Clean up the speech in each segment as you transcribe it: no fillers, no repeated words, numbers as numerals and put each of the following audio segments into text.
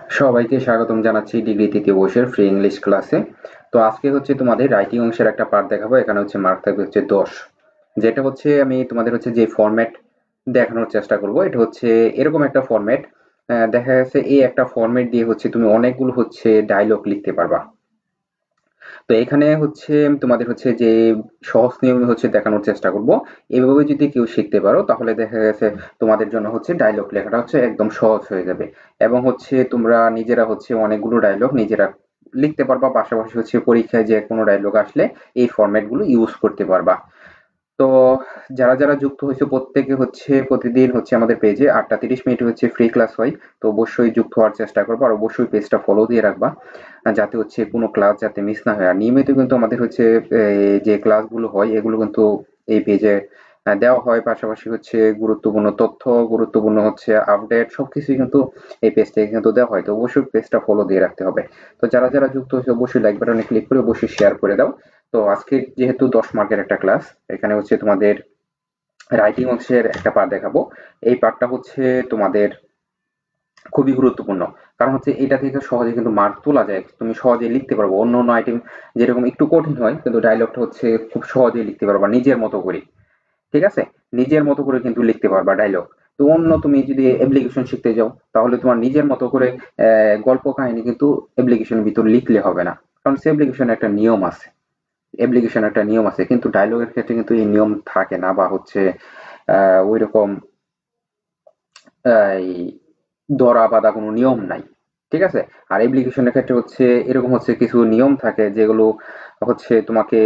সবাইকে স্বাগতম জানাচ্ছি ডিগ্রি তৃতীয় বর্ষের ফ্রি ইংলিশ ক্লাসে। তো আজকে হচ্ছে তোমাদের রাইটিং অংশের একটা পার্ট দেখাবো। এখানে হচ্ছে মার্ক থাকবে হচ্ছে 10, যেটা হচ্ছে আমি তোমাদের হচ্ছে যে ফরম্যাট দেখানোর চেষ্টা করব। এটা হচ্ছে এরকম একটা ফরম্যাট। দেখা গেছে এই একটা ফরম্যাট দিয়ে হচ্ছে তুমি অনেকগুলো হচ্ছে ডায়লগ লিখতে পারবা। তো এখানে হচ্ছে তোমাদের হচ্ছে যে সহজ নিয়মে হচ্ছে দেখানোর চেষ্টা করব। এভাবে যদি কেউ শিখতে পারো তাহলে দেখা গেছে তোমাদের জন্য হচ্ছে ডায়লগ লেখাটা হচ্ছে একদম সহজ হয়ে যাবে। এবং হচ্ছে তোমরা নিজেরা হচ্ছে অনেকগুলো ডায়লগ নিজেরা লিখতে পারবা, পাশাপাশি হচ্ছে পরীক্ষায় যে কোনো ডায়লগ আসলে এই ফরম্যাট গুলো ইউজ করতে পারবা। তো যারা যুক্ত হয়েছে প্রত্যেকে হচ্ছে প্রতিদিন হচ্ছে আমাদের পেজে 8টা 30 মিনিট হচ্ছে ফ্রি ক্লাস হয়। তো অবশ্যই যুক্ত হওয়ার চেষ্টা করবো, আর অবশ্যই পেজটা ফলো দিয়ে রাখবা, যাতে হচ্ছে কোনো ক্লাস যাতে মিস না হয়। আর নিয়মিত কিন্তু আমাদের হচ্ছে যে ক্লাসগুলো হয় এগুলো কিন্তু এই পেজে দেওয়া হয়। পাশাপাশি হচ্ছে গুরুত্বপূর্ণ তথ্য, গুরুত্বপূর্ণ হচ্ছে আপডেট সবকিছুই কিন্তু এই পেজ থেকে কিন্তু দেওয়া হয়। তো অবশ্যই পেজটা ফলো দিয়ে রাখতে হবে। তো যারা যুক্ত হয়েছে অবশ্যই লাইক বাটনে ক্লিক করে অবশ্যই শেয়ার করে দাও। তো আজকে যেহেতু 10 মার্কের একটা ক্লাস, এখানে হচ্ছে তোমাদের রাইটিং অংশের একটা পার্ট দেখাবো। এই পার্টটা হচ্ছে তোমাদের খুবই গুরুত্বপূর্ণ, কারণ হচ্ছে এটা থেকে সহজে কিন্তু মার্ক তোলা যায়, তুমি সহজে লিখতে পারবো। অন্য অন্য আইটেম যেরকম একটু কঠিন হয়, কিন্তু ডায়লগটা হচ্ছে খুব সহজেই লিখতে পারবা নিজের মতো করে। ঠিক আছে, নিজের মতো করে কিন্তু লিখতে পারবা ডায়লগ। তো অন্য তুমি যদি অ্যাপ্লিকেশন শিখতে যাও তাহলে তোমার নিজের মতো করে গল্প কাহিনী কিন্তু অ্যাপ্লিকেশনের ভিতর লিখলে হবে না, কারণ সে অ্যাপ্লিকেশন একটা নিয়ম আছে। অ্যাপ্লিকেশন একটা নিয়ম আছে, কিন্তু ডায়লগের ক্ষেত্রে কিন্তু এই নিয়ম থাকে না, বা হচ্ছে ওই রকম এই ধরা বাঁধা কোনো নিয়ম নাই। ঠিক আছে? আর অ্যাপ্লিকেশনের ক্ষেত্রে হচ্ছে এরকম হচ্ছে কিছু নিয়ম থাকে, যেগুলো হচ্ছে তোমাকে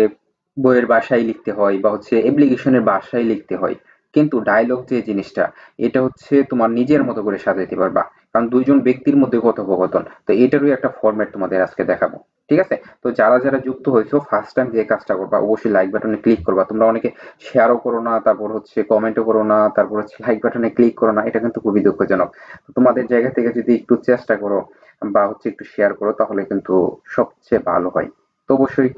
বইয়ের ভাষায় লিখতে হয় বা হচ্ছে অ্যাপ্লিকেশনের ভাষায় লিখতে হয়। কিন্তু ডায়লগ যে জিনিসটা, এটা হচ্ছে তোমার নিজের মতো করে সাজাইতে পারবা, কারণ দুইজন ব্যক্তির মধ্যে কথোপকথন। তো এটারই একটা ফরম্যাট তোমাদের আজকে দেখাবো। ঠিক আছে? তো যারা যুক্ত হয়েছো ফার্স্ট টাইম যে কাজটা করবা, অবশ্যই লাইক বাটনে ক্লিক করবা। তোমরা অনেকে শেয়ারও করো না, তারপর হচ্ছে কমেন্টও করো না, তারপর হচ্ছে লাইক বাটনে ক্লিক করো না, এটা কিন্তু খুবই দুঃখজনক। তো তোমাদের জায়গা থেকে যদি একটু চেষ্টা করো বা হচ্ছে একটু শেয়ার করো তাহলে কিন্তু সবচেয়ে ভালো হয়। তো অবশ্যই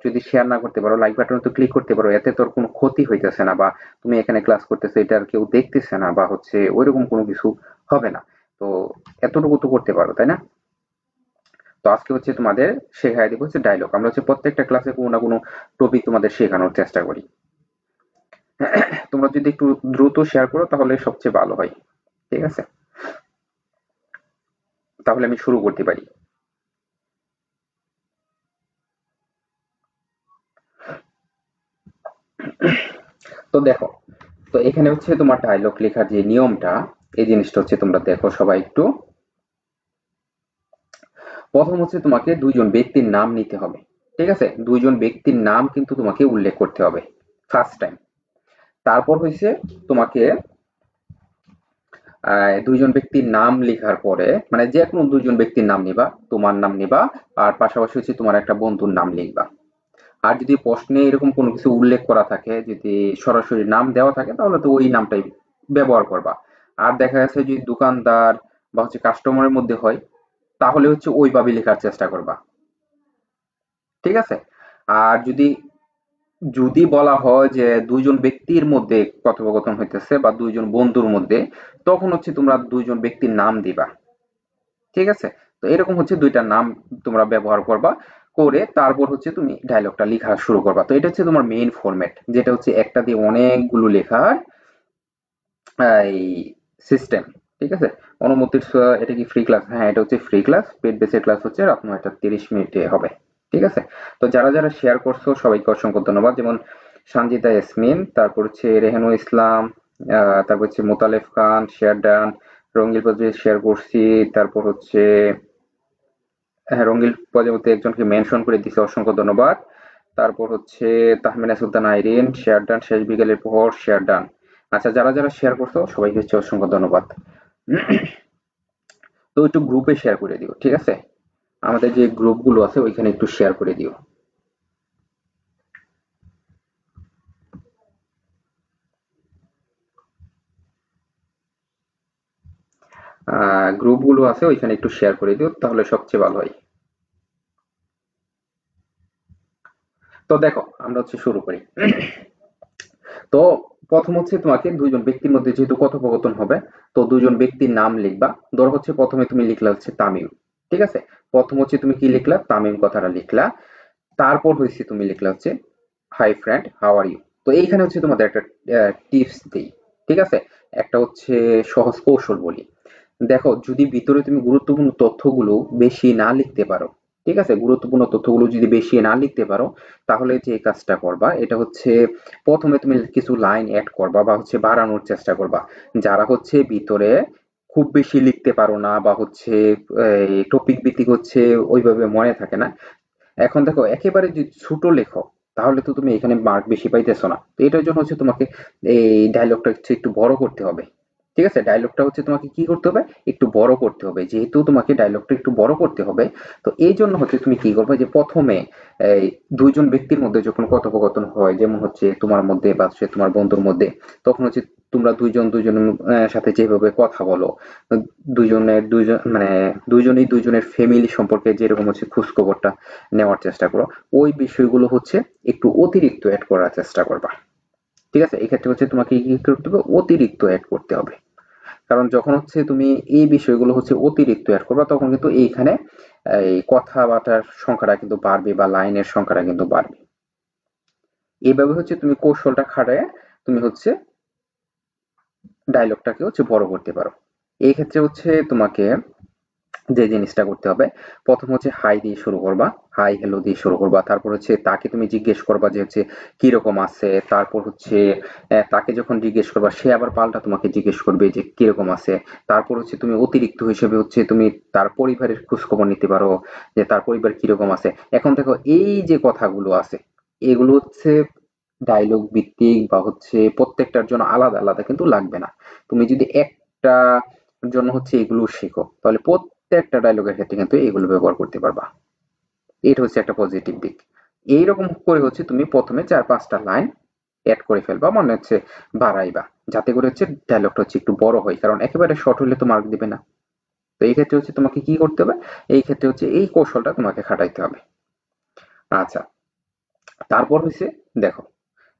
যদি শেয়ার না করতে পারো, লাইক বাটনে তো ক্লিক করতে পারো, এতে তোর কোনো ক্ষতি হইতেছে না, বা তুমি এখানে ক্লাস করতেছো এটা আর কেউ দেখতেছে না, বা হচ্ছে ওইরকম কোনো কিছু হবে না। তো এতটুকু তো করতে পারো, তাই না? তো আজকে হচ্ছে তোমাদের শেখাই দিব হচ্ছে ডায়লগ। আমরা হচ্ছে প্রত্যেকটা ক্লাসে কোনো না কোনো টপিক তোমাদের শেখানোর চেষ্টা করি। তোমরা যদি একটু দ্রুত শেয়ার করো তাহলে সবচেয়ে ভালো হয়। ঠিক আছে, তাহলে আমি শুরু করতে পারি। তো দেখো, তো এখানে হচ্ছে তোমার ডায়লগ লেখার যে নিয়মটা, এই জিনিসটা হচ্ছে তোমরা দেখো সবাই একটু। প্রথম হচ্ছে তোমাকে দুইজন ব্যক্তির নাম নিতে হবে। ঠিক আছে, দুইজন ব্যক্তির নাম কিন্তু তোমাকে উল্লেখ করতে হবে ফার্স্ট টাইম। তারপর হয়েছে তোমাকে দুইজন ব্যক্তির নাম লেখার পরে, মানে যে কোনো দুইজন ব্যক্তির নাম নিবা, তোমার নাম নিবা, আর পাশাপাশি হচ্ছে তোমার একটা বন্ধুর নাম লিখবা। আর যদি প্রশ্নে এরকম কোনো কিছু উল্লেখ করা থাকে, যদি সরাসরি নাম দেওয়া থাকে, তাহলে তো ওই নামটাই ব্যবহার করবা। আর দেখা যাচ্ছে যদি দোকানদার বা হচ্ছে কাস্টমারের মধ্যে হয়, তাহলে হচ্ছে ওইভাবে লেখার চেষ্টা করবা। ঠিক আছে? আর যদি যদি বলা হয় যে দুইজন ব্যক্তির মধ্যে কথোপকথন হইতেছে বা দুইজন বন্ধুর মধ্যে, তখন হচ্ছে তোমরা দুইজন ব্যক্তির নাম দিবা। ঠিক আছে? তো এরকম হচ্ছে ২ টা নাম তোমরা ব্যবহার করবা। করে তারপর হচ্ছে তুমি ডায়ালগটা লিখা শুরু করবা। তো এটা হচ্ছে তোমার মেইন ফরম্যাট, যেটা হচ্ছে একটা দিয়ে অনেকগুলো লেখার এই সিস্টেম। ঠিক আছে? অনুমতির এটা কি ফ্রি ক্লাস? হ্যাঁ, এটা হচ্ছে ফ্রি ক্লাস। পেইড বেসের ক্লাস হচ্ছে রাত ৯টা ৩০ মিনিটে হবে। ঠিক আছে? তো যারা শেয়ার করছো সবাইকে অসংখ্য ধন্যবাদ। যেমন সানজিদা ইয়াসমিন, তারপর হচ্ছে রেহানুল ইসলাম, তারপর হচ্ছে মোতালেব খান, শেয়ার ডান, রঙ্গিল প্রজেক্ট শেয়ার করছি, তারপর হচ্ছে হ্যাঁ, রঙ্গিল প্রজাপতি একজনকে মেনশন করে দিছে, অসংখ্য ধন্যবাদ। তারপর হচ্ছে তাহমিনা সুলতানা আইরিন, শেয়ার ডান, শেষ বিকেলের পর শেয়ার ডান। আচ্ছা, যারা শেয়ার করছো সবাইকে হচ্ছে অসংখ্য ধন্যবাদ। তো একটু গ্রুপে শেয়ার করে দিও, ঠিক আছে? আমাদের যে গ্রুপগুলো আছে ওইখানে একটু শেয়ার করে দিও। গ্রুপগুলো আছে ওইখানে একটু শেয়ার করে দিও, তাহলে সবচেয়ে ভালো হয়। তো দেখো, আমরা হচ্ছে শুরু করি। তো প্রথম হচ্ছে তোমাকে দুইজন ব্যক্তির মধ্যে যেহেতু কথোপকথন হবে, তো দুইজন ব্যক্তির নাম লিখবা। ধরো হচ্ছে প্রথমে তুমি লিখলা হচ্ছে তামিম, ঠিক আছে? প্রথম হচ্ছে তুমি কি লিখলা, তামিম কথাটা লিখলা। তারপর হচ্ছে তুমি লিখলা হচ্ছে hi friend, how are you. তো এইখানে হচ্ছে তোমাদের একটা টিপস দিই, ঠিক আছে? একটা হচ্ছে সহজ কৌশল বলি। দেখো, যদি ভিতরে তুমি গুরুত্বপূর্ণ তথ্যগুলো বেশি না লিখতে পারো, ঠিক আছে, গুরুত্বপূর্ণ তথ্যগুলো যদি বেশি না লিখতে পারো, তাহলে যে কাজটা করবা এটা হচ্ছে প্রথমে তুমি কিছু লাইন অ্যাড করবা বা হচ্ছে বাড়ানোর চেষ্টা করবা। যারা হচ্ছে ভিতরে খুব বেশি লিখতে পারো না বা হচ্ছে টপিক ভিত্তিক হচ্ছে ওইভাবে মনে থাকে না, এখন দেখো একেবারে যদি ছোট লেখো, তাহলে তো তুমি এখানে মার্ক বেশি পাইতেছো না। তো এটার জন্য হচ্ছে তোমাকে এই ডায়লগটা হচ্ছে একটু বড় করতে হবে, ঠিক আছে? ডায়লগটা হচ্ছে তোমাকে কি করতে হবে, একটু বড় করতে হবে। যেহেতু তোমাকে ডায়লগটা একটু বড় করতে হবে, তো এই জন্য হচ্ছে তুমি কি করবে, যে প্রথমে এই দুইজন ব্যক্তির মধ্যে যখন কথোপকথন হয়, যেমন হচ্ছে তোমার মধ্যে বা হচ্ছে তোমার বন্ধুর মধ্যে, তখন হচ্ছে তোমরা দুইজনের সাথে যেভাবে কথা বলো, দুইজন মানে দুইজনই দুইজনের ফ্যামিলি সম্পর্কে যেরকম হচ্ছে খোঁজ খবরটা নেওয়ার চেষ্টা করো, ওই বিষয়গুলো হচ্ছে একটু অতিরিক্ত অ্যাড করার চেষ্টা করবা, ঠিক আছে? এক্ষেত্রে হচ্ছে তোমাকে কি করতে হবে, অতিরিক্ত অ্যাড করতে হবে। কারণ যখন হচ্ছে তুমি এই বিষয়গুলো হচ্ছে অতিরিক্ত অ্যাড করবা, তখন কিন্তু এইখানে এই কথাবার্তার সংখ্যাটা কিন্তু বাড়বে বা লাইনের সংখ্যাটা কিন্তু বাড়বে। এইভাবে হচ্ছে তুমি কৌশলটা খাটায় তুমি হচ্ছে ডায়লগটাকে হচ্ছে বড় করতে পারো। এই ক্ষেত্রে হচ্ছে তোমাকে যে জিনিসটা করতে হবে, প্রথম হচ্ছে হাই দিয়ে শুরু করবা, হাই হ্যালো দিয়ে শুরু করবা। তারপর হচ্ছে তাকে তুমি জিজ্ঞেস করবা যে হচ্ছে কিরকম আছে। তারপর হচ্ছে তাকে যখন জিজ্ঞেস করবা, সে আবার পাল্টা তোমাকে জিজ্ঞেস করবে যে কিরকম আছে। তারপর হচ্ছে তুমি অতিরিক্ত হিসেবে হচ্ছে তুমি তার পরিবারের খোঁজ খবর নিতে পারো, যে তার পরিবার কিরকম আছে। এখন দেখো, এই যে কথাগুলো আছে, এগুলো হচ্ছে ডায়লগ ভিত্তিক বা হচ্ছে প্রত্যেকটার জন্য আলাদা আলাদা কিন্তু লাগবে না। তুমি যদি একটা জন্য হচ্ছে এগুলো শেখো, তাহলে প্রত্যেকটা ডায়লগের ক্ষেত্রে কিন্তু এগুলো ব্যবহার করতে পারবা। এটা হচ্ছে একটা পজিটিভ দিক। এইরকম করে হচ্ছে তুমি প্রথমে ৪-৫টা লাইন এড করে ফেলবা, মনে হচ্ছে বাড়াইবা, যাতে করে হচ্ছে ডায়লগটা হচ্ছে একটু বড় হয়। কারণ একেবারে শর্ট হলে তো মার্ক দিবে না। তো এই ক্ষেত্রে হচ্ছে তোমাকে কি করতে হবে, এই ক্ষেত্রে হচ্ছে এই কৌশলটা তোমাকে খাটাইতে হবে। আচ্ছা, তারপর হচ্ছে দেখো,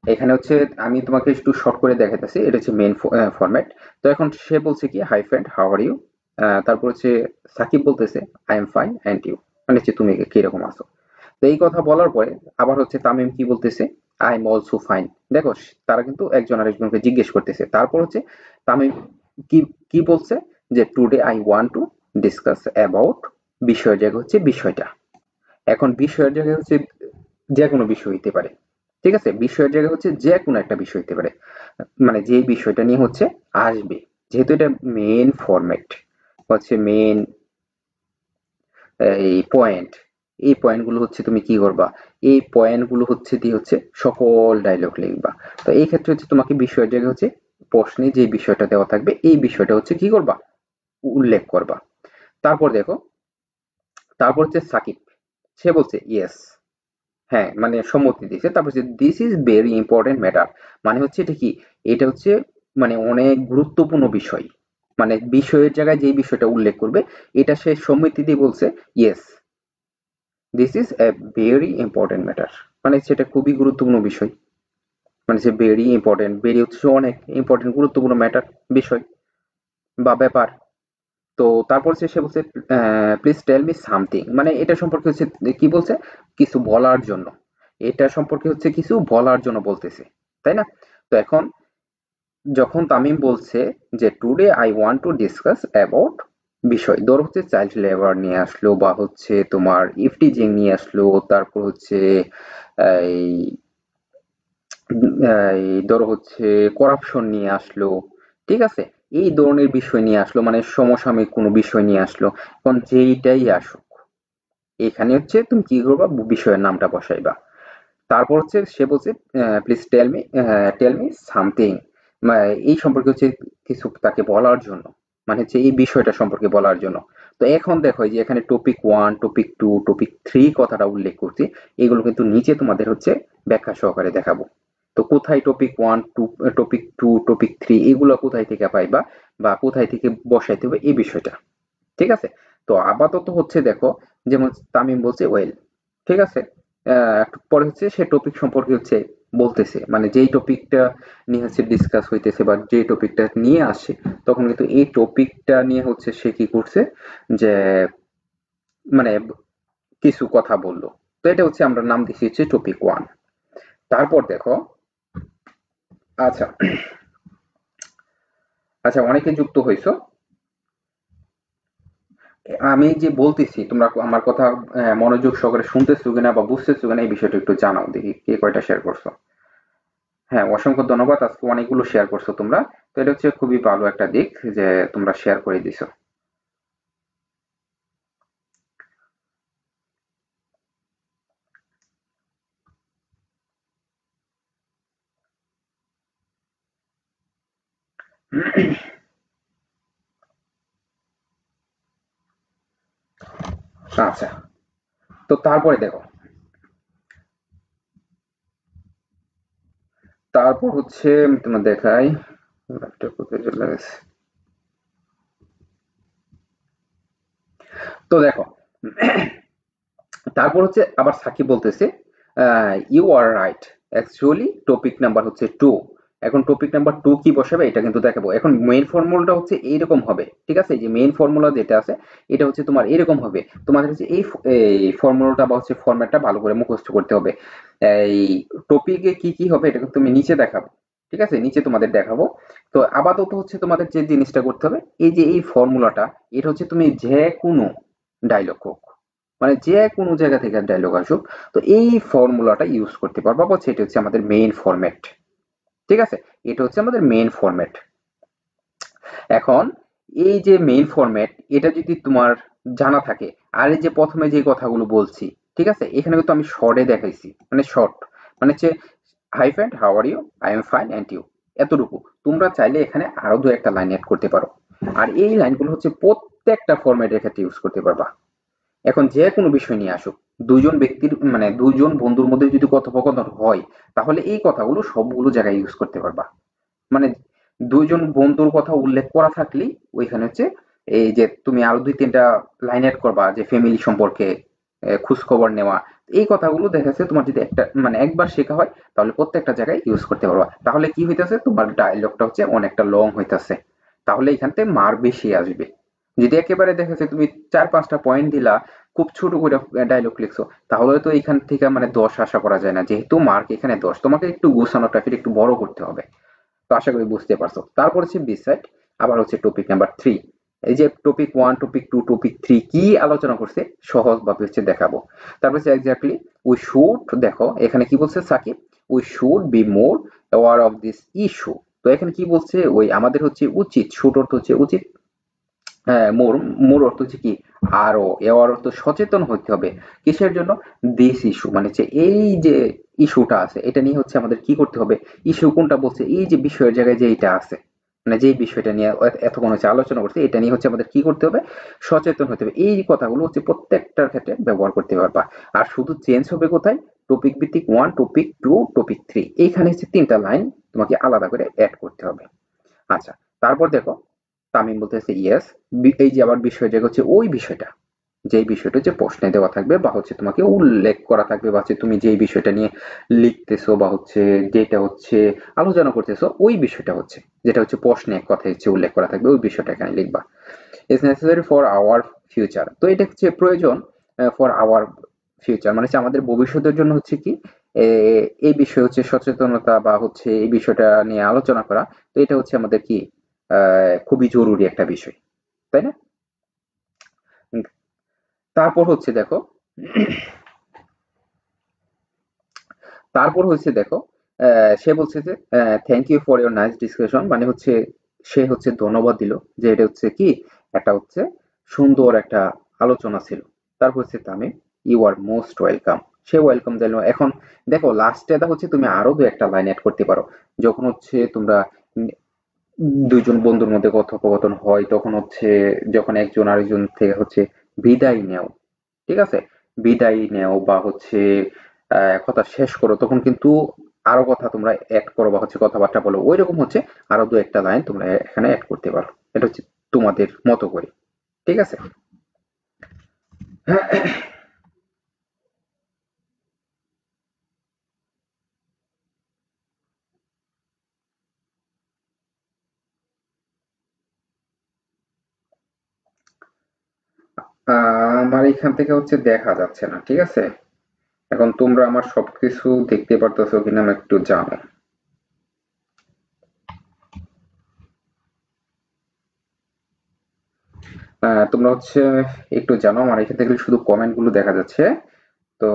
এখানে হচ্ছে আমি তোমাকে একটু শর্ট করে দেখাইতেছি। এটা হচ্ছে মেইন ফরম্যাট। তো এখন সে বলছে কি, hi friend, how are you. তারপর হচ্ছে সাকিব বলতেছে, I am fine and you, মানে হচ্ছে তুমি কিরকম আছো। তো এই কথা বলার পরে আবার হচ্ছে তামিম কি বলতেছে, আই এম অলসো ফাইন। দেখো, তারা কিন্তু একজন আরেকজনকে জিজ্ঞেস করতেছে। তারপর হচ্ছে তামিম কি কি বলছে, যে today I want to discuss about, বিষয়ের জায়গা হচ্ছে বিষয়টা। এখন বিষয়ের জায়গায় হচ্ছে যে কোনো বিষয় হইতে পারে, ঠিক আছে? বিষয়ের জায়গায় হচ্ছে যে কোনো একটা বিষয় হইতে পারে, মানে যে বিষয়টা নিয়ে হচ্ছে আসবে। যেহেতু এটা মেন ফরম্যাট, হচ্ছে মেন এই পয়েন্ট, এই পয়েন্টগুলো হচ্ছে তুমি কি করবা, এই পয়েন্টগুলো হচ্ছে দিয়ে হচ্ছে সকল ডায়লগ লিখবা। তো এই ক্ষেত্রে হচ্ছে তোমাকে বিষয়ের জায়গায় হচ্ছে প্রশ্নে যে বিষয়টা দেওয়া থাকবে, এই বিষয়টা হচ্ছে কি করবা, উল্লেখ করবা। তারপর দেখো, তারপর হচ্ছে সাকিব, সে বলছে ইয়েস, হ্যাঁ, মানে সম্মতি দিয়েছে। তারপর হচ্ছে this is very important matter, মানে হচ্ছে এটা কি, এটা হচ্ছে মানে অনেক গুরুত্বপূর্ণ বিষয়। মানে বিষয়ের জায়গায় যে বিষয়টা উল্লেখ করবে, এটা সে সম্মতি দিয়ে বলছে yes, this is a very important matter, মানে সেটা খুবই গুরুত্বপূর্ণ বিষয়। মানে সে ভেরি ইম্পর্টেন্ট, ভেরি হচ্ছে অনেক, ইম্পর্টেন্ট গুরুত্বপূর্ণ ম্যাটার, বিষয় বা ব্যাপার। তো তারপর সে বলছে প্লিজ টেল মি সামথিং, মানে এটা সম্পর্কে হচ্ছে কি বলছে, কিছু বলার জন্য। এটা সম্পর্কে হচ্ছে কিছু বলার জন্য বলতেছে, তাই না? তো এখন যখন তামিম বলছে যে today I want to discuss about বিষয়, ধরো হচ্ছে চাইল্ড লেবার নিয়ে আসলো বা হচ্ছে তোমার ইফটিজিং নিয়ে আসলো, তারপর হচ্ছে এই এই ধরো হচ্ছে করাপশন নিয়ে আসলো, ঠিক আছে? এই ধরনের বিষয় নিয়ে আসলো, মানে সমসাময়িক কোনো বিষয় নিয়ে আসলো। এখন যেইটাই আসুক, এখানে হচ্ছে তুমি কি করবা, বিষয়ের নামটা বসাইবা। তারপর হচ্ছে সে বলছে প্লিজ টেল মি সামথিং, এই সম্পর্কে হচ্ছে কিছু তাকে বলার জন্য, মানে হচ্ছে এই বিষয়টা সম্পর্কে বলার জন্য। তো এখন দেখো, এই যে এখানে টপিক 1, টপিক 2, টপিক 3 কথাটা উল্লেখ করছি, এগুলো কিন্তু নিচে তোমাদের হচ্ছে ব্যাখ্যা সহকারে দেখাবো। তো কোথায় টপিক 1, টপিক 2, টপিক 3 এগুলো কোথায় থেকে পাইবা বা কোথায় থেকে বসাইতে হবে, এই বিষয়টা, ঠিক আছে? তো আপাতত হচ্ছে দেখো, যেমন তামিম বলছে ওয়েল, ঠিক আছে? একটু পরে হচ্ছে সে টপিক সম্পর্কে হচ্ছে বলতেছে, মানে যেই টপিকটা নিয়ে হচ্ছে ডিসকাস হইতেছে বা যে টপিকটা নিয়ে আসে, তখন কিন্তু এই টপিকটা নিয়ে হচ্ছে সে কি করছে যে মানে কিছু কথা বললো। তো এটা হচ্ছে আমরা নাম দিচ্ছি হচ্ছে টপিক 1। তারপর দেখো, আচ্ছা আচ্ছা, অনেকে যুক্ত হইছো। আমি যে বলতেছি তোমরা আমার কথা মনোযোগ সহকারে শুনতেছো কিনা বা বুঝতেছো কিনা এই বিষয়টা একটু জানাও, দেখি কে কয়টা শেয়ার করছো। হ্যাঁ, অসংখ্য ধন্যবাদ, আজকে অনেকগুলো শেয়ার করছো তোমরা। তো এটা হচ্ছে খুবই ভালো একটা দিক যে তোমরা শেয়ার করে দিছো। আচ্ছা, তো তারপরে দেখো, তারপর হচ্ছে আমি তোমার দেখাই। ল্যাপটপ কোথায় চলে গেছে? তো দেখো, তারপর হচ্ছে আবার সাকিব বলতেছে you are right, actually topic number হচ্ছে 2। এখন টপিক নাম্বার 2 কি বসাবে এটা কিন্তু দেখাবো। এখন মেইন ফর্মুলাটা হচ্ছে এইরকম হবে, ঠিক আছে? এই যে মেইন ফর্মুলা যেটা আছে এটা হচ্ছে তোমার এরকম হবে। তোমাদের হচ্ছে এই ফর্মুলাটা বা হচ্ছে ফরম্যাটটা ভালো করে মুখস্থ করতে হবে। এই টপিকে কি কি হবে এটা কিন্তু তুমি নিচে দেখাবো, ঠিক আছে? নিচে তোমাদের দেখাবো। তো আপাতত হচ্ছে তোমাদের যে জিনিসটা করতে হবে, এই যে এই ফর্মুলাটা, এটা হচ্ছে তুমি যে কোনো ডায়লগ হোক, মানে যে কোনো জায়গা থেকে ডায়লগ আসুক, তো এই ফর্মুলাটা ইউজ করতে পারবো। বা সেটা হচ্ছে আমাদের মেইন ফরম্যাট, ঠিক আছে? এটা হচ্ছে আমাদের মেইন ফরম্যাট। এখন এই যে মেইন ফরম্যাট, এটা যদি তোমার জানা থাকে, আর এই যে প্রথমে যে কথাগুলো বলছি, ঠিক আছে, এখানে কিন্তু আমি শর্টে দেখাইছি, মানে শর্ট, মানে হচ্ছে hi friend, how are you, I am fine and you, এতটুকু। তোমরা চাইলে এখানে আরো দু একটা লাইন অ্যাড করতে পারো। আর এই লাইনগুলো হচ্ছে প্রত্যেকটা ফরম্যাটের ক্ষেত্রে ইউজ করতে পারবা। এখন যে কোনো বিষয় নিয়ে আসুক, দুইজন ব্যক্তির মানে দুইজন বন্ধুর মধ্যে যদি কথোপকথন হয়, তাহলে এই কথাগুলো সবগুলো জায়গায় ইউজ করতে পারবা। মানে দুইজন বন্ধুর কথা উল্লেখ করা থাকলেই ওইখানে হচ্ছে এই যে তুমি আরো দুই তিনটা লাইন অ্যাড করবা, যে ফ্যামিলি সম্পর্কে খোঁজ খবর নেওয়া। এই কথাগুলো দেখা যাচ্ছে তোমার যদি একটা মানে একবার শেখা হয়, তাহলে প্রত্যেকটা জায়গায় ইউজ করতে পারবা। তাহলে কি হইতেছে, তোমার ডায়লগটা হচ্ছে অনেকটা লং হইতেছে, তাহলে এখান থেকে মার বেশি আসবে। যদি একেবারে দেখা যাচ্ছে তুমি 4-5টা পয়েন্ট দিলা, খুব ছোট করে ডায়লগ লিখছো, তাহলে তো এখান থেকে মানে 10 আশা করা যায় না, যেহেতু মার্ক এখানে 10, তোমাকে একটু গোছানোটা ফির একটু বড় করতে হবে। তো আশা করি বুঝতে পারছো। তারপর হচ্ছে বিসাইড, আবার হচ্ছে টপিক নাম্বার 3। এই যে টপিক 1, টপিক 2, টপিক 3 কি আলোচনা করছে সহজভাবে হচ্ছে দেখাবো। তারপর হচ্ছে এক্স্যাক্টলি উই শুড, দেখো এখানে কি বলছে Sakib, we should be more aware of this issue. তো এখানে কি বলছে, ওই আমাদের হচ্ছে উচিত, শুড অর্থ হচ্ছে উচিত, হ্যাঁ, মোর, মোর অর্থ হচ্ছে কি আরো, এর অর্থ সচেতন হতে হবে। কিসের জন্য? দিস ইস্যু, মানে হচ্ছে এই যে ইস্যুটা আছে এটা নিয়ে হচ্ছে আমাদের কি করতে হবে। ইস্যু কোনটা বলছে, এই যে বিষয়ের জায়গায় যে এটা আছে, মানে যেই বিষয়টা নিয়ে এতক্ষণ হচ্ছে আলোচনা করছে, এটা নিয়ে হচ্ছে আমাদের কি করতে হবে, সচেতন হতে হবে। এই কথাগুলো হচ্ছে প্রত্যেকটার ক্ষেত্রে ব্যবহার করতে পারবা। আর শুধু চেঞ্জ হবে কোথায়, টপিক ভিত্তিক 1, টপিক 2, টপিক 3, এইখানে হচ্ছে 3টা লাইন তোমাকে আলাদা করে অ্যাড করতে হবে। আচ্ছা, তারপর দেখো, তামিম বলতেছে ইয়েস। এই যে আবার বিষয় জায়গা হচ্ছে ওই বিষয়টা, যেই বিষয়টা হচ্ছে প্রশ্নে দেওয়া থাকবে বা হচ্ছে তোমাকে উল্লেখ করা থাকবে, বা হচ্ছে তুমি যেই বিষয়টা নিয়ে লিখতেছো বা হচ্ছে যেটা হচ্ছে আলোচনা করতেছো, ওই বিষয়টা হচ্ছে যেটা হচ্ছে প্রশ্নে এক কথায় হচ্ছে উল্লেখ করা থাকবে, ওই বিষয়টা এখানে লিখবা। Is necessary for our future, তো এটা হচ্ছে প্রয়োজন ফর আওয়ার ফিউচার, মানে হচ্ছে আমাদের ভবিষ্যতের জন্য হচ্ছে কি এই বিষয়ে হচ্ছে সচেতনতা বা হচ্ছে এই বিষয়টা নিয়ে আলোচনা করা। তো এটা হচ্ছে আমাদের কি খুবই জরুরি একটা বিষয়, তাই না? উম, তারপর হচ্ছে দেখো, তারপর হচ্ছে দেখো, সে বলছে যে thank you for your nice discussion, মানে হচ্ছে সে হচ্ছে ধন্যবাদ দিল যে এটা হচ্ছে কি একটা হচ্ছে সুন্দর একটা আলোচনা ছিল। তারপর হচ্ছে Tamim, you are most welcome, সে ওয়েলকাম দিল। এখন দেখো লাস্টে এটা হচ্ছে তুমি আরো দু একটা লাইন অ্যাড করতে পারো। যখন হচ্ছে তোমরা দুইজন বন্ধুর মধ্যে কথোপকথন হয়, তখন হচ্ছে যখন একজন আরেকজন থেকে হচ্ছে বিদায় নেও, ঠিক আছে, বিদায় নেও বা হচ্ছে কথা শেষ করো, তখন কিন্তু আরো কথা তোমরা অ্যাড করো বা হচ্ছে কথাবার্তা বলো, ওই রকম হচ্ছে আরো দু একটা লাইন তোমরা এখানে অ্যাড করতে পারো। এটা হচ্ছে তোমাদের মতো করে, ঠিক আছে? আমার এখান থেকে হচ্ছে দেখা যাচ্ছে না, ঠিক আছে? এখন তোমরা আমার সবকিছু দেখতে পারতেছো কিনা আমি একটু জানো। তোমরা হচ্ছে একটু জানো, আমার এখান থেকে শুধু কমেন্ট গুলো দেখা যাচ্ছে। তো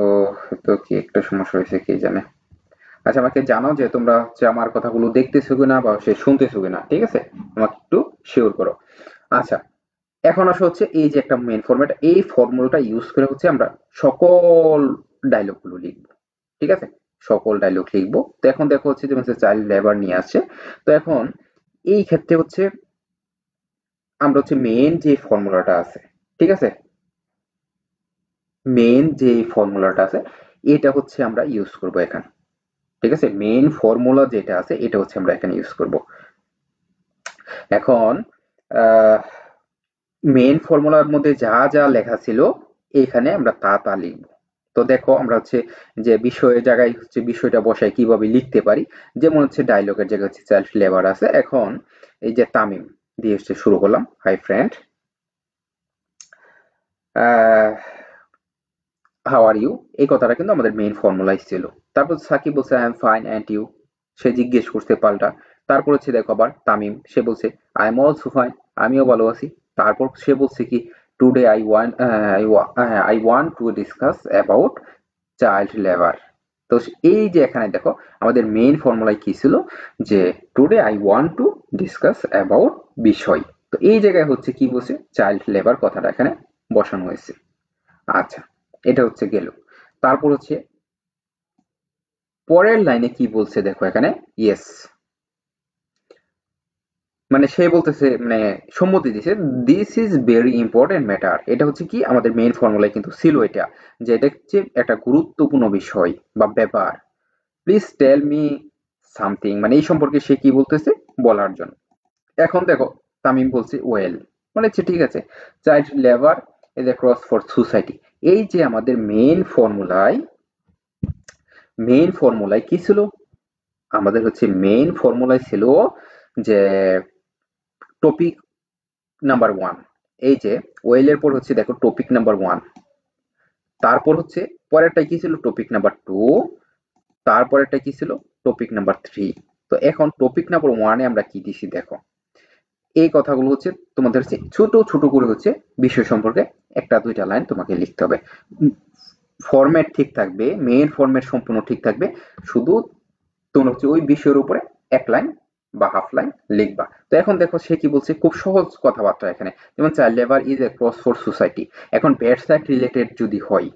তো কি একটা সমস্যা হয়েছে কে জানে। আচ্ছা, আমাকে জানাও যে তোমরা হচ্ছে আমার কথাগুলো দেখতেছো কিনা বা সে শুনতেছো কিনা, ঠিক আছে? আমাকে একটু শিওর করো। আচ্ছা, এখন আসা হচ্ছে এই যে একটা মেইন ফরম্যাট, এই ফর্মুলাটা ইউজ করে হচ্ছে আমরা সকল ডায়লগ গুলো লিখবো, ঠিক আছে? সকল ডায়লগ লিখবো। তো এখন দেখো হচ্ছে যেমন চাইল্ড লেবার নিয়ে আসছে। তো এখন এই ক্ষেত্রে হচ্ছে আমরা হচ্ছে মেইন যে ফর্মুলাটা আছে, ঠিক আছে, মেইন যে ফর্মুলাটা আছে এটা হচ্ছে আমরা ইউজ করব এখানে, ঠিক আছে? মেইন ফর্মুলা যেটা আছে এটা হচ্ছে আমরা এখানে ইউজ করব। এখন মেইন ফর্মুলার মধ্যে যা যা লেখা ছিল এখানে আমরা তা তা লিখব। তো দেখো আমরা হচ্ছে যে বিষয়ের জায়গায় হচ্ছে বিষয়টা বসায় কিভাবে লিখতে পারি। যেমন হচ্ছে ডায়লগের জায়গায় হচ্ছে চাইল্ড লেবার আছে। এখন এই যে তামিম দিয়ে হচ্ছে শুরু করলাম, hi friend, how are you, এই কথাটা কিন্তু আমাদের মেইন ফর্মুলাই ছিল। তারপর সাকিব বলছে I am fine and you, সে জিজ্ঞেস করতে পাল্টা। তারপর হচ্ছে দেখো আবার তামিম সে বলছে আই এম অলসো ফাইন, আমিও ভালো আছি। তারপর সে বলছে কি today I want to discuss about child labour. তো এই যে এখানে দেখো আমাদের মেইন ফর্মুলায় কি ছিল যে today I want to discuss about বিষয়। তো এই জায়গায় হচ্ছে কি বলছে চাইল্ড লেবার কথাটা এখানে বসানো হয়েছে। আচ্ছা, এটা হচ্ছে গেল। তারপর হচ্ছে পরের লাইনে কি বলছে দেখো এখানে, ইয়েস, মানে সে বলতেছে মানে সম্মতি দিছে, this is very important matter. এটা হচ্ছে কি আমাদের মেইন ফর্মুলায় কিন্তু ছিল এটা, যে এটা হচ্ছে একটা গুরুত্বপূর্ণ বিষয় বা ব্যাপার। প্লিজ টেল মি সামথিং, মানে এই সম্পর্কে সে কি বলতেছে বলার জন্য। এখন দেখো তামিম বলছে ওয়েল, মানে হচ্ছে ঠিক আছে, child labour is a cross for society. এই যে আমাদের মেইন ফর্মুলায় কি ছিল, আমাদের হচ্ছে মেইন ফর্মুলায় ছিল যে টপিক নাম্বার ওয়ান, এই যে ওয়েলের পর হচ্ছে দেখো টপিক নাম্বার ওয়ান, তারপর হচ্ছে পরেরটা কি ছিল টপিক নাম্বার টু, তারপরেরটা কি ছিল টপিক নাম্বার থ্রি। তো এখন টপিক নাম্বার ওয়ানে আমরা কি দিছি দেখো, এই কথাগুলো হচ্ছে তোমাদের হচ্ছে ছোট ছোট করে হচ্ছে বিষয় সম্পর্কে একটা দুইটা লাইন তোমাকে লিখতে হবে। ফরম্যাট ঠিক থাকবে, মেইন ফরম্যাট সম্পূর্ণ ঠিক থাকবে, শুধু তোমরা হচ্ছে ওই বিষয়ের উপরে এক লাইন বা হাফ লাইন লিখবা। তো এখন দেখো সে কি বলছে, খুব সহজ কথাবার্তা এখানে, যেমন child labour is a cross for society. এখন ব্যাড সাইড রিলেটেড যদি হয়,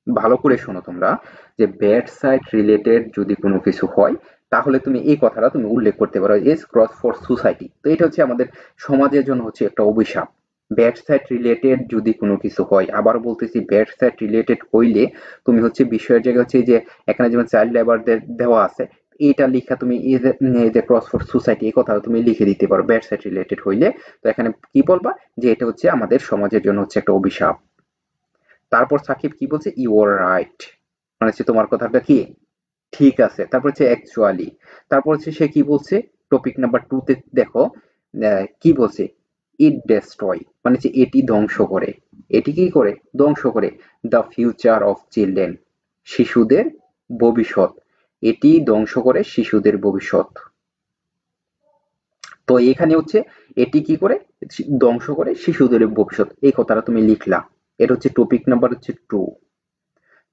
ভালো করে শোনো তোমরা, যে ব্যাড সাইড রিলেটেড যদি কোনো কিছু হয় তাহলে তুমি এই কথাটা তুমি উল্লেখ করতে পারো, ইজ ক্রস ফর সোসাইটি। তো এটা হচ্ছে আমাদের সমাজের জন্য হচ্ছে একটা অভিশাপ। ব্যাড সাইড রিলেটেড যদি কোনো কিছু হয়, আবার বলতেছি ব্যাড সাইড রিলেটেড হইলে তুমি হচ্ছে বিষয়ের জায়গায় হচ্ছে যে এখানে যেমন চাইল্ড লেবারদের দেওয়া আছে, এইটা লিখা তুমি এই যে ক্রস ফর সোসাইটি এই কথা তুমি লিখে দিতে পারো ব্যাড সাইড রিলেটেড হইলে। তো এখানে কি বলবা যে এটা হচ্ছে আমাদের সমাজের জন্য হচ্ছে একটা অভিশাপ। তারপর সাকিব কি বলছে, ইউ আর রাইট, মানে হচ্ছে তোমার কথাটা কি ঠিক আছে। তারপর হচ্ছে অ্যাকচুয়ালি, তারপর হচ্ছে সে কি বলছে টপিক নাম্বার টু তে দেখো কি বলছে, ইট ডেস্ট্রয়, মানে হচ্ছে এটি ধ্বংস করে। এটি কি করে ধ্বংস করে, দ্য ফিউচার অফ চিলড্রেন, শিশুদের ভবিষ্যৎ। এটি ধ্বংস করে শিশুদের ভবিষ্যৎ। তো এখানে হচ্ছে এটি কি করে ধ্বংস করে শিশুদের ভবিষ্যৎ, এই কথাটা তুমি লিখলা। এটা হচ্ছে টপিক নাম্বার হচ্ছে টু।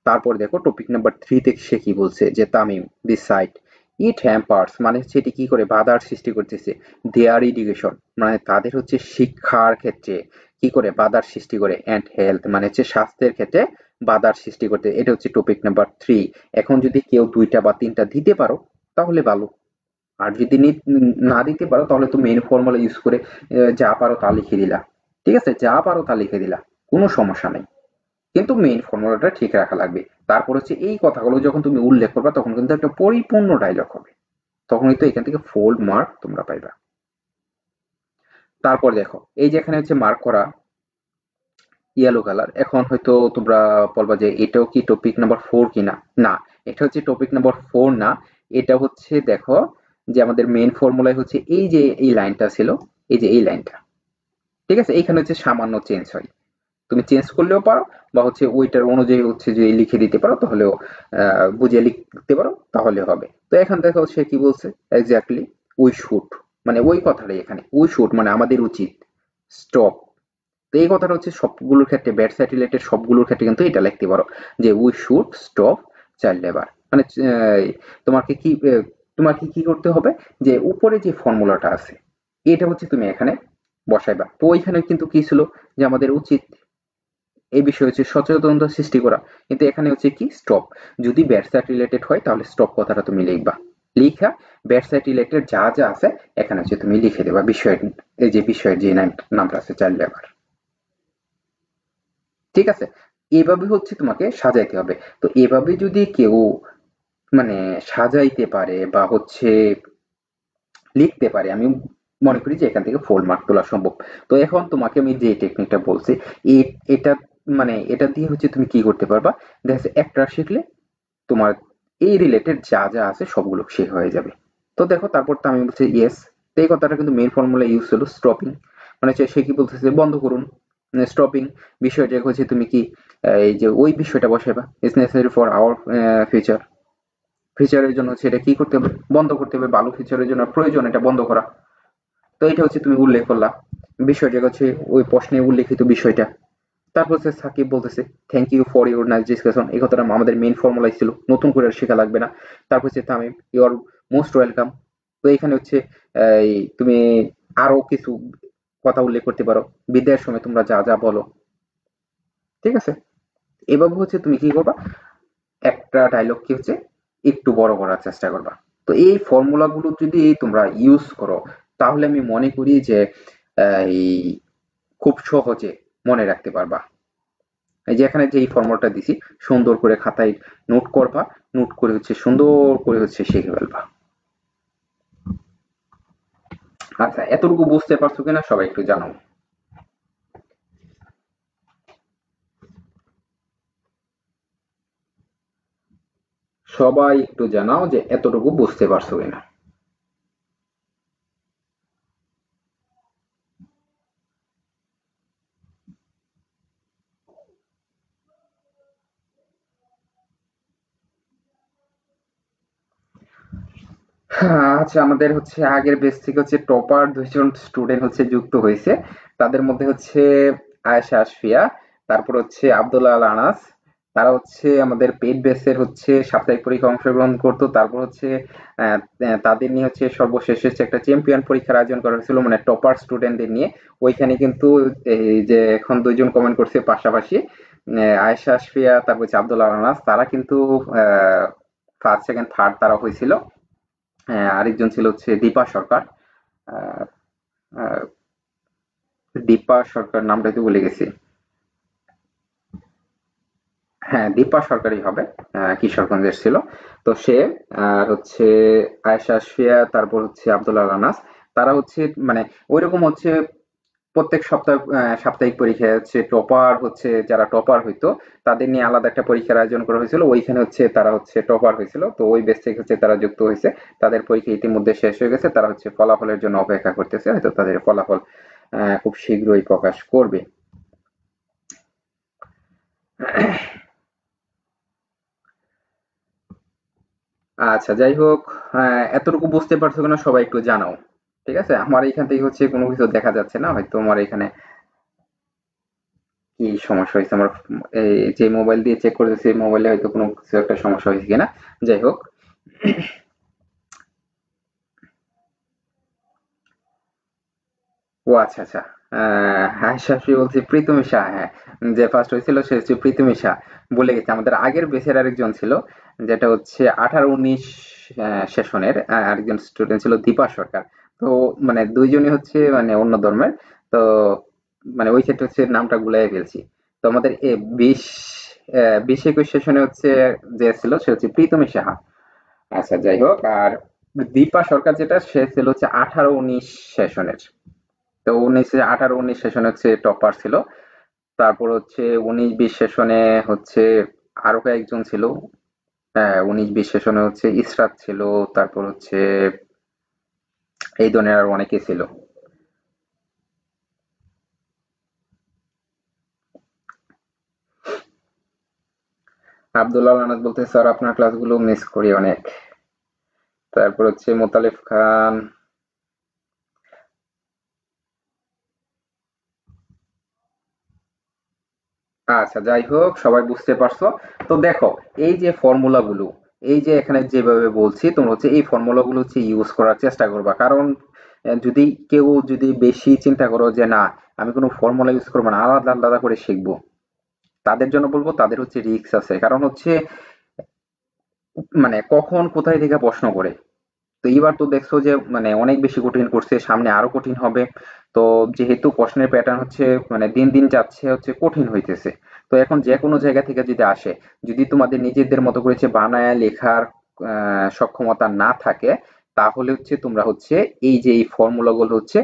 তারপর দেখো টপিক নাম্বার থ্রিতে সে কি বলছে যে তামিম ডিসাইড ইট হ্যাম্পার্স, মানে হচ্ছে এটি কি করে বাধার সৃষ্টি করতেছে দেয়ার এডুকেশন, মানে তাদের হচ্ছে শিক্ষার ক্ষেত্রে কি করে বাধার সৃষ্টি করে, অ্যান্ড হেলথ, মানে হচ্ছে স্বাস্থ্যের ক্ষেত্রে বাধার সৃষ্টি করতে। এটা হচ্ছে টপিক নাম্বার থ্রি। এখন যদি কেউ দুইটা বা তিনটা দিতে পারো তাহলে ভালো, আর যদি না দিতে পারো তাহলে তো মেইন ফর্মুলা ইউজ করে যা পারো তা লিখে দিলা, ঠিক আছে, যা পারো তা লিখে দিলা, কোনো সমস্যা নেই, কিন্তু মেইন ফর্মুলাটা ঠিক রাখা লাগবে। তারপর হচ্ছে এই কথাগুলো যখন তুমি উল্লেখ করবে তখন কিন্তু একটা পরিপূর্ণ ডায়লগ হবে, তখনই তো এখান থেকে ফুল মার্ক তোমরা পাইবা। তারপর দেখো এই যে এখানে হচ্ছে মার্ক করা ইয়েলো কালার, এখন হয়তো তোমরা বলবা যে এটাও কি টপিক নাম্বার ফোর কিনা, না, এটা হচ্ছে টপিক নাম্বার ফোর না। এটা হচ্ছে দেখো যে আমাদের মেইন ফর্মুলায় হচ্ছে এই যে এই লাইনটা ছিল, এই যে এই লাইনটা, ঠিক আছে, এইখানে হচ্ছে সামান্য চেঞ্জ হয়। তো তুমি চেঞ্জ করলেও পারো, বা হচ্ছে ওইটার অনুযায়ী হচ্ছে যে লিখে দিতে পারো, তাহলেও বুঝিয়ে লিখতে পারো, তাহলে হবে। তো এখন দেখো সে কি বলছে এক্স্যাক্টলি, উই শুড, মানে ওই কথাটাই এখানে, উই শুড মানে আমাদের উচিত, স্টপ। তো এই কথাটা হচ্ছে সবগুলোর ক্ষেত্রে, ব্যাড সাইড রিলেটেড সবগুলোর ক্ষেত্রে কিন্তু এটা লিখতে পারো যে we should stop child labour. মানে তোমাকে কি তোমাকে কি করতে হবে, যে উপরে যে ফর্মুলাটা আছে এটা হচ্ছে তুমি এখানে বসাইবা। তো ওইখানে কিন্তু কি ছিল, যে আমাদের উচিত এই বিষয়ে হচ্ছে সচেতনতা সৃষ্টি করা, কিন্তু এখানে হচ্ছে কি স্টপ। যদি ব্যাড সাইড রিলেটেড হয় তাহলে স্টপ কথাটা তুমি লিখবা, লিখা ব্যাড সাইড রিলেটেড যা যা আছে এখানে হচ্ছে তুমি লিখে দেবা বিষয়, এই যে বিষয়ের যে নামটা আছে চাইল্ড লেবার। ঠিক আছে, এভাবে হচ্ছে তোমাকে সাজাইতে হবে। তো এভাবে যদি কেউ মানে সাজাইতে পারে বা হচ্ছে লিখতে পারে, আমি মনে করি যে এখান থেকে ফুল মার্ক তোলা সম্ভব। তো এখন তোমাকে আমি যে টেকনিকটা বলছি, এটা মানে এটা দিয়ে হচ্ছে তুমি কি করতে পারবা, দেখা যাচ্ছে একটা শিখলে তোমার এই রিলেটেড যা যা আছে সবগুলো শেখ হয়ে যাবে। তো দেখো তারপর তো আমি বলছি ইয়েস। তো এই কথাটা কিন্তু মেইন ফর্মুলা ইউজ হলো স্টপিং, মানে হচ্ছে সে কি বলতেছে বন্ধ করুন, স্টপিং বিষয়টা হচ্ছে তুমি কি এই যে ওই বিষয়টা বসাইবা, is necessary for our future, ফিচারের জন্য সেটা কি করতে হবে, বন্ধ করতে হবে, ভালো ফিচারের জন্য প্রয়োজন এটা বন্ধ করা। তো এটা হচ্ছে তুমি উল্লেখ করলা, বিষয়টা হচ্ছে ওই প্রশ্নে উল্লেখিত বিষয়টা। তারপর হচ্ছে সাকিব বলতেছে thank you for your nice discussion, এই কথাটা আমাদের মেইন ফর্মুলাই ছিল, নতুন করে আর শেখা লাগবে না। তারপর হচ্ছে Tamim you are most welcome. তো এখানে হচ্ছে এই তুমি আরো কিছু কথা উল্লেখ করতে পারো, বিদায়ের সময় তোমরা যা যা বলো। ঠিক আছে, এভাবে হচ্ছে তুমি কি করবা, একটা ডায়লগ কি হচ্ছে একটু বড় করার চেষ্টা করবা। তো এই ফর্মুলা গুলো যদি তোমরা ইউজ করো, তাহলে আমি মনে করি যে এই খুব সহজে মনে রাখতে পারবা। এই যে এখানে যে এই ফর্মুলাটা দিছি, সুন্দর করে খাতায় নোট করবা, নোট করে হচ্ছে সুন্দর করে হচ্ছে শিখে ফেলবা। আচ্ছা, এতটুকু বুঝতে পারছো কিনা সবাই একটু জানাও। সবাই একটু জানাও যে এতটুকু বুঝতে পারছো কিনা। আচ্ছা, আমাদের হচ্ছে আগের বেচ থেকে হচ্ছে টপার দুইজন স্টুডেন্ট হচ্ছে যুক্ত হয়েছে। তাদের মধ্যে হচ্ছে আয়েশা আশফিয়া, তারপর হচ্ছে আব্দুল্লাহ আল আনাস। তারা হচ্ছে আমাদের পেইড বেসের হচ্ছে সাপ্তাহিক পরীক্ষা অংশগ্রহণ করতো। তারপর হচ্ছে তাদের নিয়ে হচ্ছে সর্বশেষ হচ্ছে একটা চ্যাম্পিয়ন পরীক্ষার আয়োজন করা হয়েছিল, মানে টপার স্টুডেন্টদের নিয়ে। ওইখানে কিন্তু এই যে এখন দুইজন কমেন্ট করছে পাশাপাশি, আয়েশা আশফিয়া তারপর হচ্ছে আব্দুল্লাহ আল আনাস, তারা কিন্তু ফার্স্ট সেকেন্ড থার্ড তারা হয়েছিল। হ্যাঁ, আরেকজন ছিল হচ্ছে দীপা সরকার। আহ, আহ, দীপা সরকার নামটা তো ভুলে গেছি। হ্যাঁ, দীপা সরকারই হবে, কিশোরগঞ্জের ছিল। তো সে আর হচ্ছে আয়েশা আশফিয়া, তারপর হচ্ছে আব্দুল্লাহ আনাস, তারা হচ্ছে মানে ওইরকম হচ্ছে প্রত্যেক সপ্তাহ সাপ্তাহিক পরীক্ষায় হচ্ছে টপার হচ্ছে যারা টপার হইতো তাদের নিয়ে আলাদা একটা পরীক্ষার আয়োজন করা হয়েছিল, ওইখানে হচ্ছে তারা হচ্ছে টপার হয়েছিল। তো ওই বেস থেকে হচ্ছে তারা যুক্ত হয়েছে, তাদের পরীক্ষা ইতিমধ্যে শেষ হয়ে গেছে, তারা হচ্ছে ফলাফলের জন্য অপেক্ষা করতেছে, হয়তো তাদের ফলাফল খুব শীঘ্রই প্রকাশ করবে। আচ্ছা, যাই হোক, এতটুকু বুঝতে পারছো কিনা সবাই একটু জানাও। ঠিক আছে, আমার এখান থেকে হচ্ছে কোনো কিছু দেখা যাচ্ছে না, হয়তো আমার এখানে কি সমস্যা হয়েছে, আমার এই যে মোবাইল দিয়ে চেক করতেছি মোবাইলে হয়তো কোনো কিছু একটা সমস্যা হয়েছে কিনা। যাই হোক, ও আচ্ছা আচ্ছা, হ্যাঁ শাশুড়ি বলছি প্রীতমিশা, হ্যাঁ, যে ফার্স্ট হয়েছিল সে হচ্ছে প্রীতমিশা। বলে গেছে আমাদের আগের বেসের আরেকজন ছিল, যেটা হচ্ছে 18-19 সেশনের আরেকজন স্টুডেন্ট ছিল দীপা সরকার। তো মানে দুইজনই হচ্ছে মানে অন্য ধর্মের। তো মানে ওই ক্ষেত্রে হচ্ছে নামটা গুলাই ফেলছি। তো আমাদের 20-21 সেশনে হচ্ছে যে ছিল সে হচ্ছে প্রীতমী সাহা। আচ্ছা, যাই হোক, আর দীপা সরকার যেটা সে ছিল হচ্ছে 18-19 সেশনের। তো 18-19 সেশন হচ্ছে টপার ছিল। তারপর হচ্ছে 19-20 সেশনে হচ্ছে আরো কয়েকজন ছিল। হ্যাঁ, 19-20 সেশনে হচ্ছে ইসরাত ছিল, তারপর হচ্ছে এই ধরনের আর অনেকে ছিল। আব্দুল্লাহ আনাস বলতে স্যার আপনার ক্লাসগুলো মিস করি অনেক। তারপর হচ্ছে মোতালেব খান। আচ্ছা, যাই হোক, সবাই বুঝতে পারছো। তো দেখো, এই যে ফর্মুলাগুলো, এই যে এখানে যেভাবে বলছি তোমরা হচ্ছে এই ফর্মুলাগুলো হচ্ছে ইউজ করার চেষ্টা করবা, কারণ যদি কেউ যদি বেশি চিন্তা করো যে না আমি কোনো ফর্মুলা ইউজ করবো না, আলাদা আলাদা করে শিখবো, তাদের জন্য বলবো তাদের হচ্ছে রিস্ক আছে। কারণ হচ্ছে মানে কখন কোথায় থেকে প্রশ্ন করে। তো এইবার তো দেখছো যে মানে অনেক বেশি কঠিন করছে, সামনে আরো কঠিন হবে। তো যেহেতু প্রশ্নের প্যাটার্ন হচ্ছে মানে দিন দিন যাচ্ছে হচ্ছে কঠিন হইতেছে, তো এখন যে কোনো জায়গা থেকে যদি আসে, যদি তোমাদের নিজেদের মতো করে হচ্ছে বানায় লেখার সক্ষমতা না থাকে, তাহলে হচ্ছে তোমরা হচ্ছে এই যে এই ফর্মুলা গুলো হচ্ছে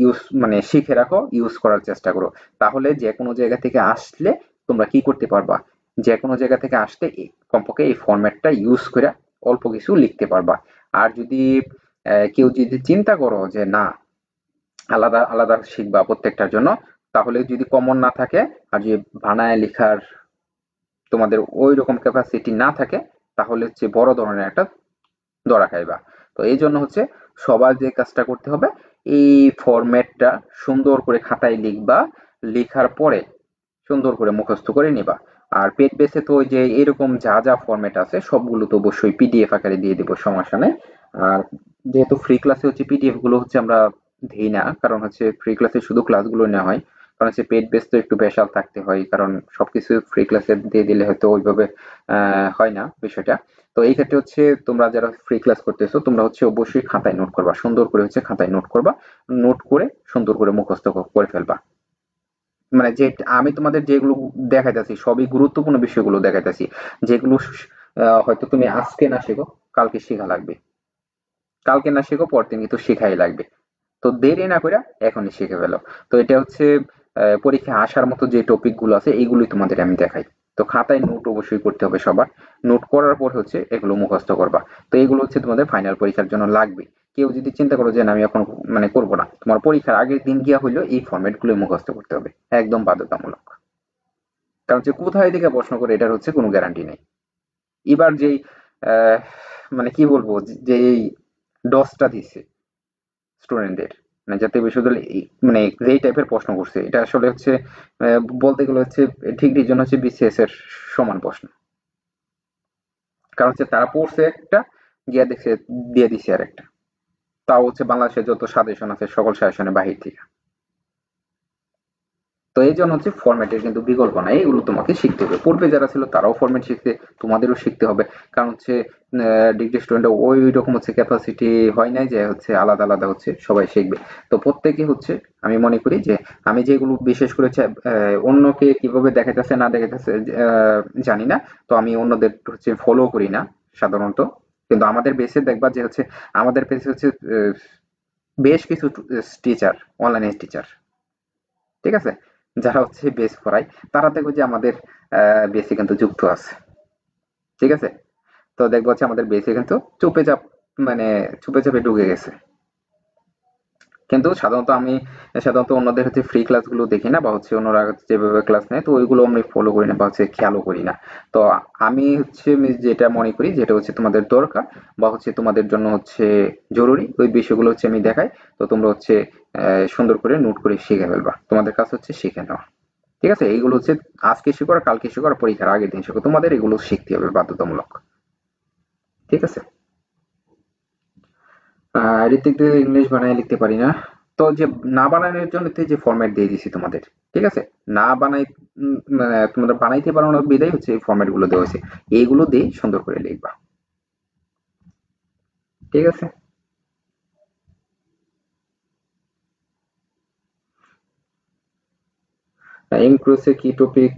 ইউজ মানে শিখে রাখো, ইউজ করার চেষ্টা করো। তাহলে যে কোনো জায়গা থেকে আসলে তোমরা কি করতে পারবা, যে কোনো জায়গা থেকে আসতে কমপক্ষে এই ফরম্যাটটা ইউজ করে অল্প কিছু লিখতে পারবা। আর যদি কেউ যদি চিন্তা করো যে না আলাদা আলাদা শিখবা প্রত্যেকটার জন্য, তাহলে যদি কমন না থাকে আর যদি বানায় লেখার তোমাদের ওই রকম ক্যাপাসিটি না থাকে, তাহলে হচ্ছে বড় ধরনের একটা ধরা খাইবা। তো এই জন্য হচ্ছে সবার যে কাজটা করতে হবে, এই ফরম্যাটটা সুন্দর করে খাতায় লিখবা, লেখার পরে সুন্দর করে মুখস্থ করে নিবা। আর পেজ বেসে তো ওই যে এরকম যা যা ফরম্যাট আছে সবগুলো তো অবশ্যই পিডিএফ আকারে দিয়ে দেবো, সমস্যা নেই। আর যেহেতু ফ্রি ক্লাসে হচ্ছে পিডিএফ গুলো হচ্ছে আমরা দিই না, কারণ হচ্ছে ফ্রি ক্লাসে শুধু ক্লাসগুলো নেওয়া হয়। কারণ হচ্ছে পেড বেস তো একটু স্পেশাল থাকতে হয়, কারণ সবকিছু ফ্রি ক্লাসে দিয়ে দিলে হয়তো ওইভাবে হয় না বিষয়টা। তো এই ক্ষেত্রে হচ্ছে তোমরা যারা ফ্রি ক্লাস করতেছো তোমরা হচ্ছে অবশ্যই খাতায় নোট করবা, সুন্দর করে হচ্ছে খাতায় নোট করবা, নোট করে সুন্দর করে মুখস্থ করে ফেলবা। মানে যে আমি তোমাদের যেগুলো দেখাইতেছি সবই গুরুত্বপূর্ণ বিষয়গুলো দেখাইতেছি, যেগুলো হয়তো তুমি আজকে না শেখো, কালকে শেখা লাগবে, কালকে না শেখো পরদিন কিন্তু শেখাই লাগবে। তো দেরি না করে এখনই শিখে ফেলো। তো এটা হচ্ছে পরীক্ষায় আসার মতো যে টপিক গুলো আছে এইগুলোই তোমাদের আমি দেখাই। তো খাতায় নোট অবশ্যই করতে হবে সবার। নোট করার পর হচ্ছে এগুলো মুখস্থ করবা। তো এগুলো হচ্ছে তোমাদের ফাইনাল পরীক্ষার জন্য লাগবে। কেউ যদি চিন্তা করো যে না আমি এখন মানে করবো না, তোমার পরীক্ষার আগের দিন গিয়া হইলেও এই ফরম্যাট গুলো মুখস্থ করতে হবে, একদম বাধ্যতামূলক। কারণ হচ্ছে কোথায় থেকে প্রশ্ন করে এটার হচ্ছে কোনো গ্যারান্টি নেই। এবার যেই আহ, মানে কি বলবো, যে এই ডসটা দিছে স্টুডেন্টদের, মানে জাতীয় বিশ্ববিদ্যালয় মানে যেই টাইপের প্রশ্ন করছে এটা আসলে হচ্ছে বলতে গেলে হচ্ছে ডিগ্রির জন্য হচ্ছে বিসিএস এর সমান প্রশ্ন। কারণ হচ্ছে তারা পড়ছে একটা, গিয়া দেখছে দিয়ে দিছে আর একটা, তাও হচ্ছে বাংলাদেশের যত সাজেশন আছে সকল সাজেশনের বাহির থেকে। তো এই জন্য হচ্ছে ফরম্যাটের কিন্তু বিকল্প নাই, এগুলো তোমাকে শিখতে হবে। পূর্বে যারা ছিল তারাও ফরম্যাট শিখতে, তোমাদেরও শিখতে হবে। কারণ হচ্ছে ডিগ্রি স্টুডেন্ট ওই রকম হচ্ছে ক্যাপাসিটি হয় নাই যে হচ্ছে আলাদা আলাদা হচ্ছে সবাই শিখবে। তো প্রত্যেকে হচ্ছে আমি মনে করি যে আমি যেগুলো বিশেষ করে হচ্ছে অন্যকে কিভাবে দেখাইতেছে না দেখাইতেছে জানি না, তো আমি অন্যদের হচ্ছে ফলো করি না সাধারণত। কিন্তু আমাদের বেসে দেখবা যে হচ্ছে আমাদের বেসে হচ্ছে বেশ কিছু টিচার, অনলাইন টিচার, ঠিক আছে, যারা হচ্ছে বেস পড়ায়, তারা দেখবো যে আমাদের বেসে কিন্তু যুক্ত আছে, ঠিক আছে। তো দেখবো হচ্ছে আমাদের বেসে কিন্তু চুপে চাপ মানে চুপে চাপে ঢুকে গেছে। কিন্তু সাধারণত অন্যদের হচ্ছে ফ্রি ক্লাসগুলো দেখি না, বা হচ্ছে অন্যরা হচ্ছে যেভাবে ক্লাস নেয় তো ওইগুলো আমি ফলো করি না বা হচ্ছে খেয়ালও করি না। তো আমি যেটা মনে করি যেটা হচ্ছে তোমাদের দরকার বা হচ্ছে তোমাদের জন্য হচ্ছে জরুরি ওই বিষয়গুলো হচ্ছে আমি দেখাই। তো তোমরা হচ্ছে সুন্দর করে নোট করে শিখে ফেলবা, তোমাদের কাজ হচ্ছে শিখে নেওয়া। ঠিক আছে, এইগুলো হচ্ছে আজকে শিখো আর কালকে শিখো আর পরীক্ষার আগের দিন শিখো, তোমাদের এগুলো শিখতে হবে বাধ্যতামূলক। ঠিক আছে। ঋত্বিক দিয়ে ইংলিশ বানায় লিখতে পারি না। তো যে না বানানোর জন্য তো এই যে ফরম্যাট দিয়ে দিছি তোমাদের, ঠিক আছে। না বানাই মানে তোমরা বানাইতে পারো না বিধায় হচ্ছে এই ফরম্যাট গুলো দেওয়া হয়েছে, এইগুলো দিয়ে সুন্দর করে লিখবা। ঠিক আছে। ইন কোর্সে কি টপিক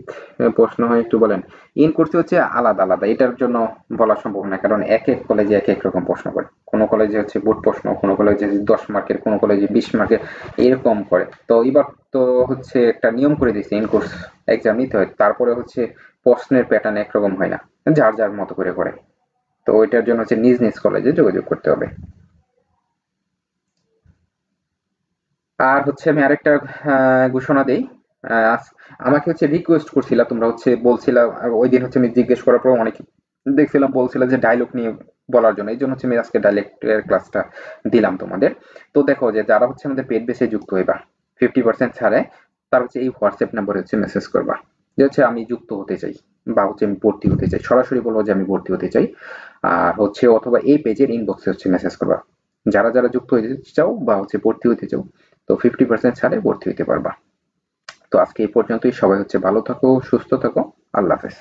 প্রশ্ন হয় একটু বলেন। ইন কোর্সে হচ্ছে আলাদা আলাদা, এটার জন্য বলা সম্ভব না, কারণ এক এক কলেজে এক এক রকম প্রশ্ন করে। কোনো কলেজে হচ্ছে বোর্ড প্রশ্ন, কোনো কলেজে 10 মার্কের, কোনো কলেজে 20 মার্কের, এরকম করে। তো এবার তো হচ্ছে একটা নিয়ম করে দিচ্ছে ইন কোর্স এক্সাম নিতে হয়, তারপরে হচ্ছে প্রশ্নের প্যাটার্ন একরকম হয় না, যার যার মতো করে করে। তো ওইটার জন্য হচ্ছে নিজ নিজ কলেজে যোগাযোগ করতে হবে। আর হচ্ছে আমি আরেকটা ঘোষণা দেই। আমাকে হচ্ছে রিকোয়েস্ট করছিলা, তোমরা হচ্ছে বলছিলা, ওই দিন হচ্ছে আমি জিজ্ঞেস করার পর অনেকে দেখছিলাম বলছিলা যে ডায়লগ নিয়ে বলার জন্য, এই জন্য হচ্ছে আমি আজকে ডাইলেক্টের ক্লাসটা দিলাম তোমাদের। তো দেখো যে যারা হচ্ছে আমাদের পেড বেসে যুক্ত হইবা 50% ছাড়ে, তার হচ্ছে এই হোয়াটসঅ্যাপ নাম্বারে হচ্ছে মেসেজ করবা যে হচ্ছে আমি যুক্ত হতে চাই বা হচ্ছে আমি ভর্তি হতে চাই, সরাসরি বলবো যে আমি ভর্তি হতে চাই। আর হচ্ছে অথবা এই পেজের ইনবক্সে হচ্ছে মেসেজ করবা যারা যারা যুক্ত হতে চাও বা হচ্ছে ভর্তি হতে চাও। তো 50% ছাড়ে ভর্তি হতে পারবা। তো আজকে এই পর্যন্তই, সবাই হচ্ছে ভালো থাকো, সুস্থ থাকো। আল্লাহ হাফেজ।